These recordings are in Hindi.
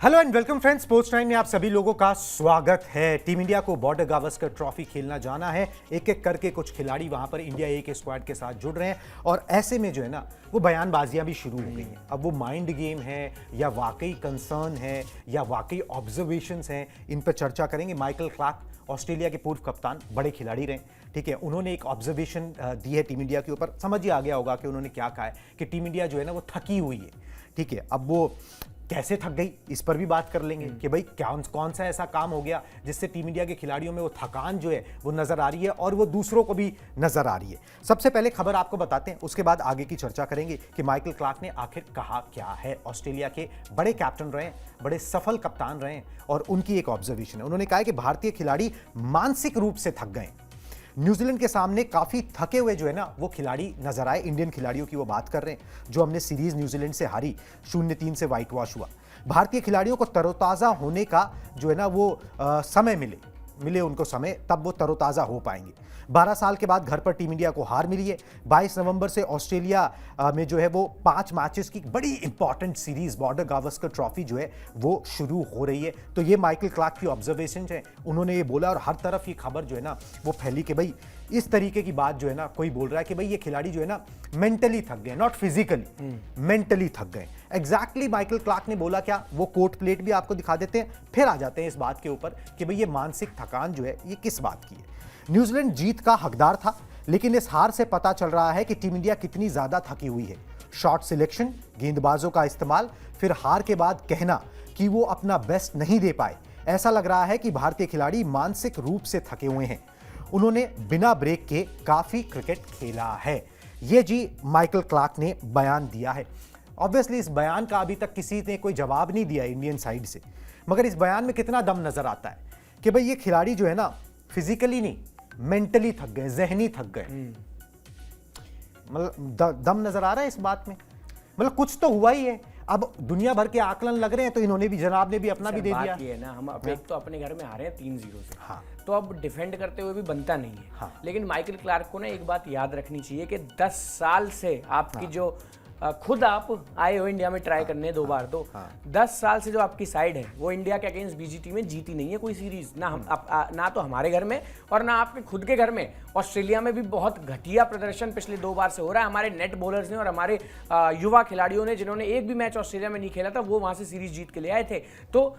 Hello and welcome friends, sports time में आप सभी लोगों का स्वागत है। टीम इंडिया को बॉर्डर गावस्कर ट्रॉफी खेलना जाना है। एक एक करके कुछ खिलाड़ी वहां पर इंडिया ए के स्क्वाड के साथ जुड़ रहे हैं और ऐसे में जो है ना वो बयानबाजियां भी शुरू हो गई हैं। अब वो माइंड गेम है या वाकई कंसर्न है या वाकई ऑब्जर्वेशंस हैं, इन पर चर्चा करेंगे। माइकल क्लार्क ऑस्ट्रेलिया के पूर्व कप्तान, बड़े खिलाड़ी रहे, ठीक है, उन्होंने एक ऑब्जर्वेशन दी है टीम इंडिया के ऊपर। समझ ही आ गया होगा कि उन्होंने क्या कहा है कि टीम इंडिया जो है ना वो थकी हुई है, ठीक है। अब वो कैसे थक गई इस पर भी बात कर लेंगे कि भाई कौन सा ऐसा काम हो गया जिससे टीम इंडिया के खिलाड़ियों में वो थकान जो है वो नजर आ रही है और वो दूसरों को भी नजर आ रही है। सबसे पहले खबर आपको बताते हैं, उसके बाद आगे की चर्चा करेंगे कि माइकल क्लार्क ने आखिर कहा क्या है। ऑस्ट्रेलिया के बड़े कैप्टन रहे, बड़े सफल कप्तान रहे और उनकी एक ऑब्जर्वेशन है। उन्होंने कहा है कि भारतीय खिलाड़ी मानसिक रूप से थक गए। न्यूजीलैंड के सामने काफी थके हुए जो है ना वो खिलाड़ी नजर आए। इंडियन खिलाड़ियों की वो बात कर रहे हैं जो हमने सीरीज न्यूजीलैंड से हारी, 0-3 से व्हाइट वॉश हुआ। भारतीय खिलाड़ियों को तरोताजा होने का जो है ना वो समय मिले उनको समय, तब वो तरोताजा हो पाएंगे। 12 साल के बाद घर पर टीम इंडिया को हार मिली है। 22 नवंबर से ऑस्ट्रेलिया में जो है वो 5 मैचेस की बड़ी important series border Gavaskar trophy जो है वो शुरू हो रही है। तो ये माइकल क्लार्क की ऑब्जर्वेशन है, उन्होंने ये बोला और हर तरफ ये खबर जो है ना वो फैली कि भाई इस तरीके की बात जो है ना, कोई बोल रहा है कि भाई ये खिलाड़ी जो है ना मेंटली थक गए, नॉट फिजिकली, मेंटली थक गए। एग्जैक्टली माइकल क्लार्क ने बोला क्या, वो कोट प्लेट भी आपको दिखा देते हैं, फिर आ जाते हैं इस बात के ऊपर कि भाई ये मानसिक थकान जो है ये किस बात की है। न्यूजीलैंड जीत का हकदार था, लेकिन इस हार से पता चल रहा है कि टीम इंडिया कितनी ज्यादा थकी हुई है। शॉट सिलेक्शन, गेंदबाजों का इस्तेमाल, फिर हार के बाद कहना कि वो अपना बेस्ट नहीं दे पाए, ऐसा लग रहा है कि भारतीय खिलाड़ी मानसिक रूप से थके हुए हैं। उन्होंने बिना ब्रेक के काफी क्रिकेट खेला है, ये जी माइकल क्लार्क ने बयान दिया है। ऑब्वियसली इस बयान का अभी तक किसी ने कोई जवाब नहीं दिया इंडियन साइड से, मगर इस बयान में कितना दम नजर आता है कि भाई ये खिलाड़ी जो है ना फिजिकली नहीं, मेंटली थक गए, जहनी थक गए। मतलब दम नजर आ रहा है इस बात में, मतलब कुछ तो हुआ ही है। अब दुनिया भर के आकलन लग रहे हैं तो इन्होंने भी, जनाब ने भी अपना भी दे दिया है ना। हम अब एक तो अपने घर में हारे हैं 3-0 से, हाँ, तो अब डिफेंड करते हुए भी बनता नहीं है। हाँ, लेकिन माइकल क्लार्क को ना एक बात याद रखनी चाहिए कि 10 साल से आपकी हाँ, जो खुद आप आए हो इंडिया में ट्राई करने 2 बार, तो 10 साल से जो आपकी साइड है वो इंडिया के अगेंस्ट बीजीटी में जीती नहीं है कोई सीरीज, ना हम ना तो हमारे घर में और ना आपके खुद के घर में। ऑस्ट्रेलिया में भी बहुत घटिया प्रदर्शन पिछले 2 बार से हो रहा है। हमारे नेट बॉलर्स ने और हमारे युवा खिलाड़ियों ने, जिन्होंने एक भी मैच ऑस्ट्रेलिया में नहीं खेला था, वो वहां से सीरीज जीत के ले आए थे। तो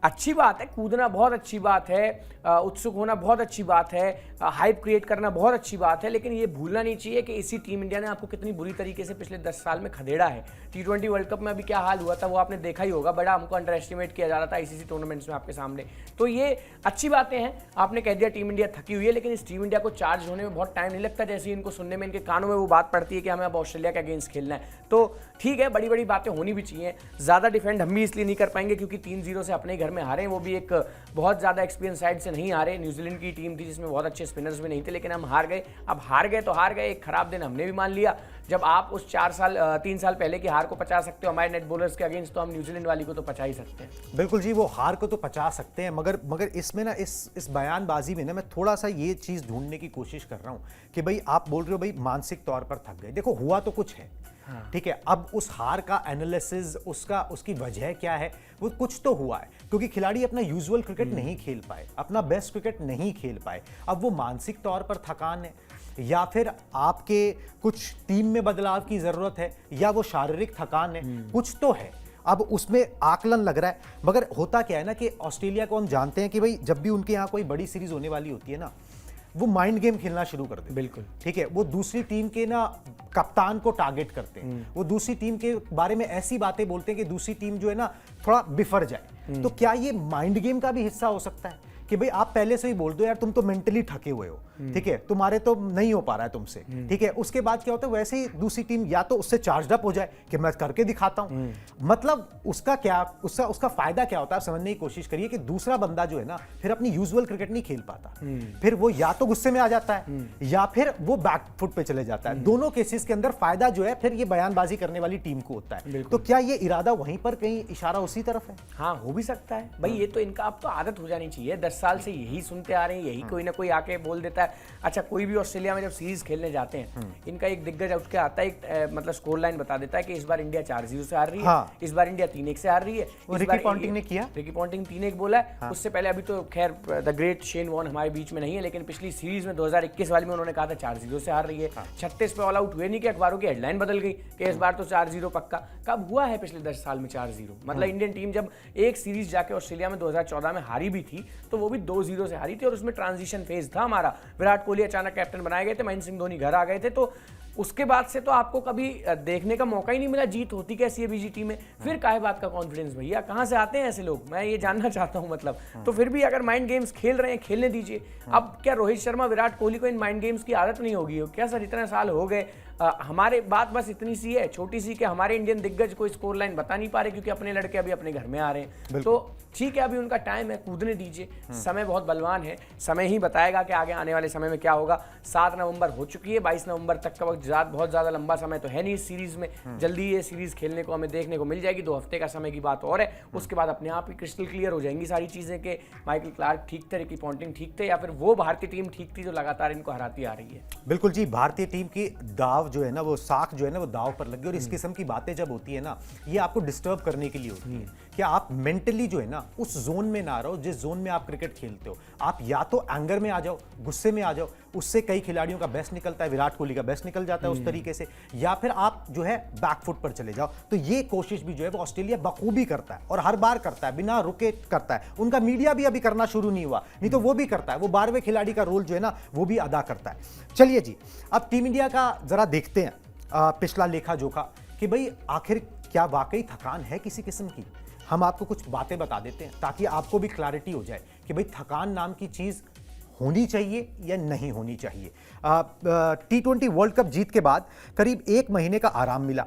अच्छी बात है, कूदना बहुत अच्छी बात है, उत्सुक होना बहुत अच्छी बात है, हाइप क्रिएट करना बहुत अच्छी बात है, लेकिन ये भूलना नहीं चाहिए कि इसी टीम इंडिया ने आपको कितनी बुरी तरीके से पिछले 10 साल में खदेड़ा है। T20 वर्ल्ड कप में अभी क्या हाल हुआ था वो आपने देखा ही होगा, बड़ा हमको अंडर एस्टिमेट किया जा रहा था ICC टूर्नामेंट्स में आपके सामने। तो ये अच्छी बातें हैं। आपने कह दिया टीम इंडिया थकी हुई है, लेकिन इस टीम इंडिया को चार्ज होने में बहुत टाइम नहीं लगता। जैसे ही इनको सुनने में, इनके कानों में वो बात पड़ती है कि हमें अब ऑस्ट्रेलिया के अगेंस्ट खेलना है, तो ठीक है, बड़ी बड़ी बातें होनी भी चाहिए। ज़्यादा डिफेंड हम भी इसलिए नहीं कर पाएंगे क्योंकि 3-0 से अपने घर में हारे, वो भी एक बहुत ज़्यादा एक्सपीरियंस साइड से नहीं हारे। न्यूजीलैंड की टीम थी जिसमें बहुत अच्छे स्पिनर्स भी नहीं थे, लेकिन हम हार गए। अब हार गए तो हार गए, एक खराब दिन हमने भी मान लिया। जब आप उस 3 साल पहले की हार को पचा सकते हो हमारे नेट बॉलर्स के अगेंस्ट, तो हम न्यूजीलैंड वाली को तो पचा ही सकते हैं। बिल्कुल जी, वो हार को तो पचा सकते हैं, मगर इसमें ना इस बयानबाजी में ना मैं थोड़ा सा ये चीज ढूंढने की कोशिश कर रहा हूं कि भाई आप बोल रहे हो भाई मानसिक तौर पर थक गए। देखो हुआ तो कुछ है, हाँ, ठीक है। अब उस हार का एनालिसिस, उसकी वजह क्या है, वो कुछ तो हुआ है क्योंकि खिलाड़ी अपना यूजुअल क्रिकेट नहीं खेल पाए, अपना बेस्ट क्रिकेट नहीं खेल पाए। अब वो मानसिक तौर पर थकान है या फिर आपके कुछ टीम में बदलाव की जरूरत है या वो शारीरिक थकान है, कुछ तो है। अब उसमें आकलन लग रहा है, मगर होता क्या है ना कि ऑस्ट्रेलिया को हम जानते हैं कि भाई जब भी उनके यहाँ कोई बड़ी सीरीज होने वाली होती है ना, वो माइंड गेम खेलना शुरू कर देते। बिल्कुल, ठीक है। वो दूसरी टीम के ना कप्तान को टारगेट करते हैं, वो दूसरी टीम के बारे में ऐसी बातें बोलते हैं कि दूसरी टीम जो है ना थोड़ा बिफर जाए। तो क्या ये माइंड गेम का भी हिस्सा हो सकता है कि भाई आप पहले से ही बोल दो यार तुम तो मेंटली थके हुए हो, ठीक है, तुम्हारे तो नहीं हो पा रहा है तुमसे, ठीक है। उसके बाद क्या होता है, वैसे ही दूसरी टीम या तो उससे चार्ज अप हो जाए कि मैं करके दिखाता हूं। मतलब उसका क्या, उसका फायदा क्या होता है, आप समझने की कोशिश करिए कि दूसरा बंदा जो है ना फिर अपनी यूजुअल क्रिकेट नहीं खेल पाता, फिर वो या तो गुस्से में आ जाता है या फिर वो बैक फुट पे चले जाता है। दोनों केसेस के अंदर फायदा जो है फिर ये बयानबाजी करने वाली टीम को होता है। तो क्या ये इरादा वहीं पर कहीं इशारा उसी तरफ है? हाँ, हो भी सकता है भाई। ये तो इनका अब तो आदत हो जानी चाहिए। 10 10 साल से यही सुनते आ रहे हैं, यही कोई ना कोई आके बोल देता है। अच्छा, कोई भी ऑस्ट्रेलिया में जब सीरीज खेलने जाते हैं, इनका एक दिग्गज उठ के आता है, एक मतलब स्कोर लाइन बता देता है कि इस बार इंडिया 4-0 से हार रही है, इस बार इंडिया 3-1 से हार रही है। रिकी पॉन्टिंग ने किया, रिकी पॉन्टिंग 3-1 बोला है। उससे पहले अभी तो खैर द ग्रेट शेन वॉर्न हमारे बीच में नहीं है, लेकिन पिछली सीरीज में 2021 वाली में उन्होंने कहा था 4-0 से हार रही है। 36 पे ऑल आउट हुए नहीं कि अखबारों की हेडलाइन बदल गई कि इस बार तो 4-0 पक्का। कब हुआ है पिछले 10 साल में 4-0? मतलब इंडियन टीम जब एक सीरीज जाके ऑस्ट्रेलिया में 2014 में हारी भी थी तो वो भी 2-0 से हारी थी, और उसमें ट्रांजिशन फेज था हमारा। विराट कोहली अचानक कैप्टन बनाए गए थे, महेंद्र सिंह धोनी घर आ गए थे, तो उसके बाद से तो आपको कभी देखने का मौका ही नहीं मिला जीत होती कैसी है बीजीटी में। फिर काहे बात का कॉन्फिडेंस भैया, कहाँ से आते हैं ऐसे लोग, मैं ये जानना चाहता हूँ। मतलब तो फिर भी अगर माइंड गेम्स खेल रहे हैं, खेलने दीजिए। अब क्या रोहित शर्मा, विराट कोहली को इन माइंड गेम्स की आदत नहीं होगी क्या सर? इतने साल हो गए, हमारे बात बस इतनी सी है, छोटी सी, कि हमारे इंडियन दिग्गज कोई स्कोर लाइन बता नहीं पा रहे क्योंकि अपने लड़के अभी अपने घर में आ रहे हैं। तो ठीक है, अभी उनका टाइम है, कूदने दीजिए, समय बहुत बलवान है, समय ही बताएगा कि आगे आने वाले समय में क्या होगा। 7 नवंबर हो चुकी है, 22 नवंबर तक का वक्त बहुत ज़्यादा लंबा समय तो है नहीं इस सीरीज में। जल्दी ये सीरीज खेलने को हमें देखने को मिल जाएगी, 2 हफ्ते का समय की बात और है। उसके बाद अपने आप ही क्रिस्टल क्लियर हो जाएंगी सारी चीज़ें कि माइकल क्लार्क ठीक थे, रिकी पॉन्टिंग ठीक थे, या फिर वो भारतीय टीम ठीक थी जो लगातार इनको हराती आ रही है। बिल्कुल जी, भारतीय टीम की दाव जो है ना, वो साख जो है ना, वो दाव पर लगी। और इस किस्म की बातें जब होती है ना, ये आपको डिस्टर्ब करने के लिए होती है कि आप मेंटली जो है ना उस जोन में ना रहो जिस जोन में आप क्रिकेट खेलते हो। आप या तो एंगर में आ जाओ, गुस्से में आ जाओ, उससे कई खिलाड़ियों का बेस्ट निकलता है, विराट कोहली का बेस्ट निकल जाता है उस तरीके से, या फिर आप जो है बैकफुट पर चले जाओ। तो ये कोशिश भी जो है वो ऑस्ट्रेलिया बखूबी करता है और हर बार करता है, बिना रुके करता है। उनका मीडिया भी अभी करना शुरू नहीं हुआ, नहीं तो वो भी करता है, वो 12वें खिलाड़ी का रोल जो है ना वो भी अदा करता है। चलिए जी, अब टीम इंडिया का जरा देखते हैं पिछला लेखा जोखा कि भाई आखिर क्या वाकई थकान है किसी किस्म की। हम आपको कुछ बातें बता देते हैं ताकि आपको भी क्लैरिटी हो जाए कि भाई थकान नाम की चीज़ होनी चाहिए या नहीं होनी चाहिए। T20 वर्ल्ड कप जीत के बाद करीब 1 महीने का आराम मिला।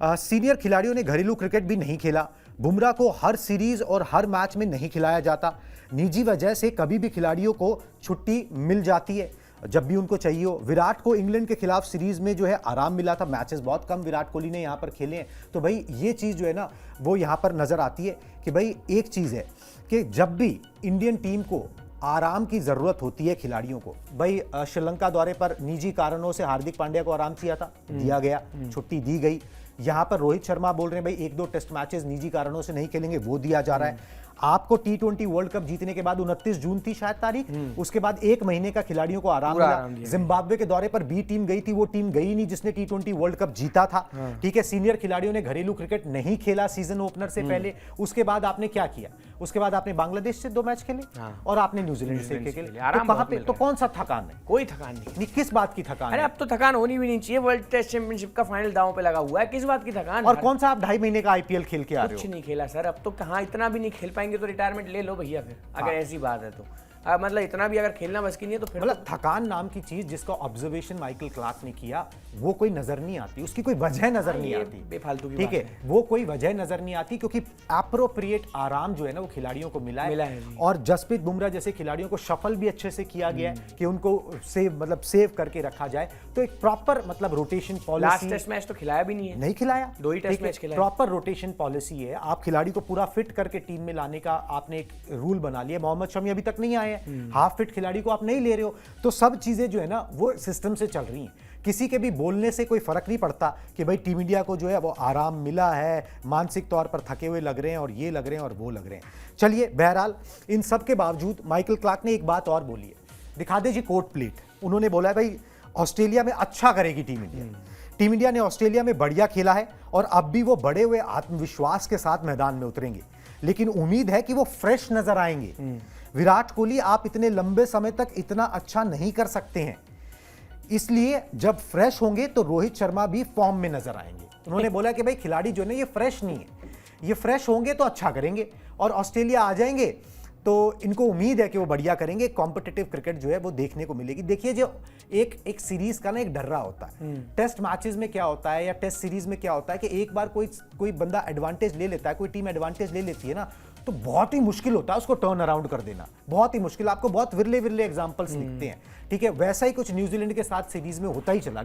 सीनियर खिलाड़ियों ने घरेलू क्रिकेट भी नहीं खेला। बुमराह को हर सीरीज और हर मैच में नहीं खिलाया जाता। निजी वजह से कभी भी खिलाड़ियों को छुट्टी मिल जाती है जब भी उनको चाहिए हो। विराट को इंग्लैंड के खिलाफ सीरीज में जो है आराम मिला था, मैचेस बहुत कम विराट कोहली ने यहाँ पर खेले हैं। तो भाई ये चीज़ जो है ना वो यहाँ पर नज़र आती है कि भाई एक चीज़ है कि जब भी इंडियन टीम को आराम की ज़रूरत होती है खिलाड़ियों को, भाई श्रीलंका दौरे पर निजी कारणों से हार्दिक पांड्या को आराम चाहिए था, दिया गया, छुट्टी दी गई। यहाँ पर रोहित शर्मा बोल रहे हैं भाई 1-2 टेस्ट मैचेस निजी कारणों से नहीं खेलेंगे, वो दिया जा रहा है। आपको T20 वर्ल्ड कप जीतने के बाद 29 जून थी शायद तारीख, उसके बाद 1 महीने का खिलाड़ियों को आराम मिला। जिम्बाब्वे के दौरे पर बी टीम गई थी, वो टीम गई नहीं जिसने T20 वर्ल्ड कप जीता था। ठीक है, सीनियर खिलाड़ियों ने घरेलू क्रिकेट नहीं खेला सीजन ओपनर से पहले। उसके बाद आपने क्या किया? उसके बाद आपने बांग्लादेश से 2 मैच खेले और आपने न्यूजीलैंड से खेले। तो कहां पे, तो कौन सा थकान है? कोई थकान नहीं। किस बात की थकान? अरे अब तो थकान होनी भी नहीं चाहिए, वर्ल्ड टेस्ट चैंपियनशिप का फाइनल दांव पे लगा हुआ है, किस बात की थकान? और कौन सा आप 2.5 महीने का IPL खेल के आ रहे हो? कुछ नहीं खेला सर, अब तो कहाँ, इतना भी नहीं खेल पाएंगे तो रिटायरमेंट ले लो भैया फिर, अगर ऐसी बात है तो। मतलब इतना भी अगर खेलना बस की नहीं है तो फिर मतलब थकान नाम की चीज जिसका ऑब्जर्वेशन माइकल क्लार्क ने किया वो कोई नजर नहीं आती, उसकी कोई वजह नजर नहीं आती, बेफालतू की ठीक है, वो कोई वजह नजर नहीं आती क्योंकि एप्रोप्रिएट आराम जो है ना वो खिलाड़ियों को मिला है। और जसप्रीत बुमराह जैसे खिलाड़ियों को शफल भी अच्छे से किया गया है कि उनको सेव करके रखा जाए। तो एक प्रॉपर मतलब rotation policy. Last test match तो खिलाया भी नहीं है, नहीं खिलाया, 2 ही टेस्ट मैच खिलाया। प्रॉपर रोटेशन पॉलिसी है, आप खिलाड़ी को पूरा फिट करके टीम में लाने का आपने एक रूल बना लिया। मोहम्मद शमी अभी तक नहीं आए हैं, हाफ फिट खिलाड़ी को आप नहीं ले रहे हो, तो सब चीजें जो है ना वो सिस्टम से चल रही हैं। किसी के भी बोलने से कोई फर्क नहीं पड़ता कि भाई टीम इंडिया को जो है वो आराम मिला है, मानसिक तौर पर थके हुए लग रहे हैं और ये लग रहे हैं और वो लग रहे हैं। चलिए, बहरहाल इन सब के बावजूद माइकल क्लार्क ने एक बात और बोली है, दिखा दीजिए कोर्ट प्लेट। उन्होंने बोला है भाई ऑस्ट्रेलिया में अच्छा करेगी टीम इंडिया। टीम इंडिया ने ऑस्ट्रेलिया में बढ़िया खेला है और अब भी वो बढ़े हुए आत्मविश्वास के साथ मैदान में उतरेंगे, लेकिन उम्मीद है कि वो फ्रेश नजर आएंगे। विराट कोहली आप इतने लंबे समय तक इतना अच्छा नहीं कर सकते हैं, इसलिए जब फ्रेश होंगे तो रोहित शर्मा भी फॉर्म में नजर आएंगे। उन्होंने बोला कि भाई खिलाड़ी जो है ये फ्रेश नहीं है, ये फ्रेश होंगे तो अच्छा करेंगे और ऑस्ट्रेलिया आ जाएंगे तो इनको उम्मीद है कि वो बढ़िया करेंगे, कॉम्पिटिटिव क्रिकेट जो है वो देखने को मिलेगी। देखिए, जो एक सीरीज का ना एक डर्रा होता है, टेस्ट मैचेस में क्या होता है या टेस्ट सीरीज में क्या होता है कि एक बार कोई बंदा एडवांटेज ले लेता है, कोई टीम एडवांटेज ले लेती है ना, तो बहुत ही मुश्किल होता है उसको टर्न अराउंड कर देना, बहुत ही मुश्किल। आपको बहुत विरले एग्जांपल्स दिखते हैं। ठीक है, वैसा ही कुछ न्यूजीलैंड के साथ सीरीज में होता ही चला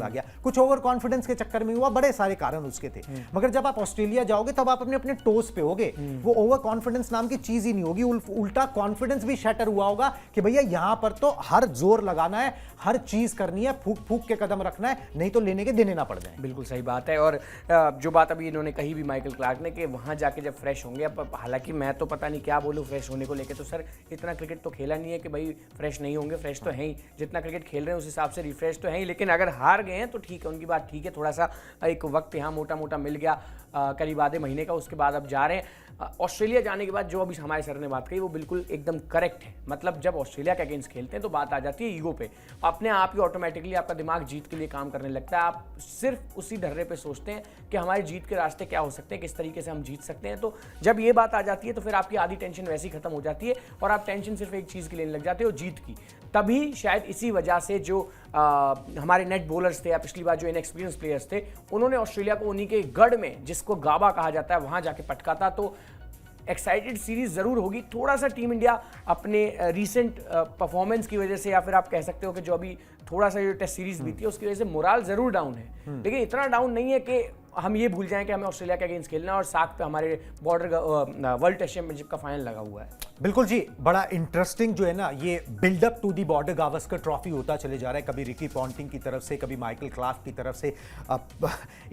गया, कुछ ओवर कॉन्फिडेंस के चक्कर में हुआ, बड़े सारे कारण उसके थे। मगर जब आप ऑस्ट्रेलिया जाओगे तब आप अपने अपने टोस पे होगे, वो ओवर कॉन्फिडेंस नाम की चीज ही नहीं होगी, उल्टा कॉन्फिडेंस भी शटर हुआ होगा कि भैया यहां पर तो हर जोर लगाना है, हर चीज करनी है, फूक फूक के कदम रखना है, नहीं तो लेने के देने ना पड़ जाए। बिल्कुल सही बात है। और जो बात अभी इन्होंने कही भी माइकल क्लार्क ने कि वहां जाके जब फ्रेश होंगे, अब हालांकि मैं तो पता नहीं क्या बोलूं फ्रेश होने को लेके, तो सर इतना क्रिकेट तो खेला नहीं है कि भाई फ्रेश नहीं होंगे, फ्रेश तो हैं ही, जितना क्रिकेट खेल रहे हैं उस हिसाब से रिफ्रेश तो है ही, लेकिन अगर हार गए हैं तो ठीक है, उनकी बात ठीक है, थोड़ा सा एक वक्त यहाँ मोटा मोटा मिल गया करीब आधे महीने का, उसके बाद अब जा रहे हैं। ऑस्ट्रेलिया जाने के बाद जो अभी हमारे सर ने बात कही वो बिल्कुल एकदम करेक्ट है। मतलब जब ऑस्ट्रेलिया के अगेंस्ट खेलते हैं तो बात आ जाती है ईगो पे, अपने आप ही ऑटोमेटिकली आपका दिमाग जीत के लिए काम करने लगता है, आप सिर्फ उसी ढर्रे पे सोचते हैं कि हमारी जीत के रास्ते क्या हो सकते हैं, किस तरीके से हम जीत सकते हैं। तो जब ये बात आ जाती है तो फिर आपकी आधी टेंशन वैसे ही खत्म हो जाती है और आप टेंशन सिर्फ एक चीज़ की लेने लग जाते हो, जीत की। तभी शायद इसी वजह से जो हमारे नेट बॉलर्स थे या पिछली बार जो इनएक्सपीरियंस प्लेयर्स थे, उन्होंने ऑस्ट्रेलिया को उन्हीं के गढ़ में, जिसको गाबा कहा जाता है, वहां जाके पटका था। तो एक्साइटेड सीरीज जरूर होगी। थोड़ा सा टीम इंडिया अपने रीसेंट परफॉर्मेंस की वजह से, या फिर आप कह सकते हो कि जो अभी थोड़ा सा जो टेस्ट सीरीज बीती है उसकी वजह से मोराल जरूर डाउन है, लेकिन इतना डाउन नहीं है कि हम ये भूल जाएं कि हमें ऑस्ट्रेलिया के अगेंस्ट खेलना है और साथ पे हमारे बॉर्डर वर्ल्ड टेस्ट चैंपियनशिप का फाइनल लगा हुआ है। बिल्कुल जी, बड़ा इंटरेस्टिंग जो है ना ये buildup to the border Gavaskar trophy होता चले जा रहा है, कभी रिकी पॉन्टिंग की तरफ से, कभी माइकल क्लार्क की तरफ से,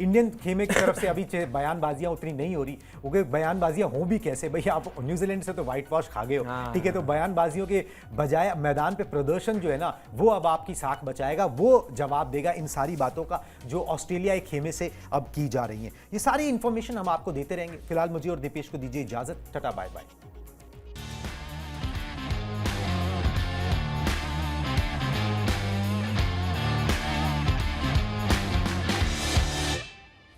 इंडियन खेमे की तरफ से अभी बयानबाजियां उतनी नहीं हो रही, क्योंकि बयानबाजियां हों भी कैसे, भैया आप न्यूजीलैंड से तो व्हाइट वॉश खा गए हो, ठीक है, तो बयानबाजियों के बजाय मैदान पे प्रदर्शन जो है ना वो अब आपकी साख बचाएगा, वो जवाब देगा इन सारी बातों का जो ऑस्ट्रेलिया खेमे से अब की जा रही हैं। ये सारी इंफॉर्मेशन हम आपको देते रहेंगे। फिलहाल मुझे और दीपेश को दीजिए इजाजत, टाटा बाय बाय।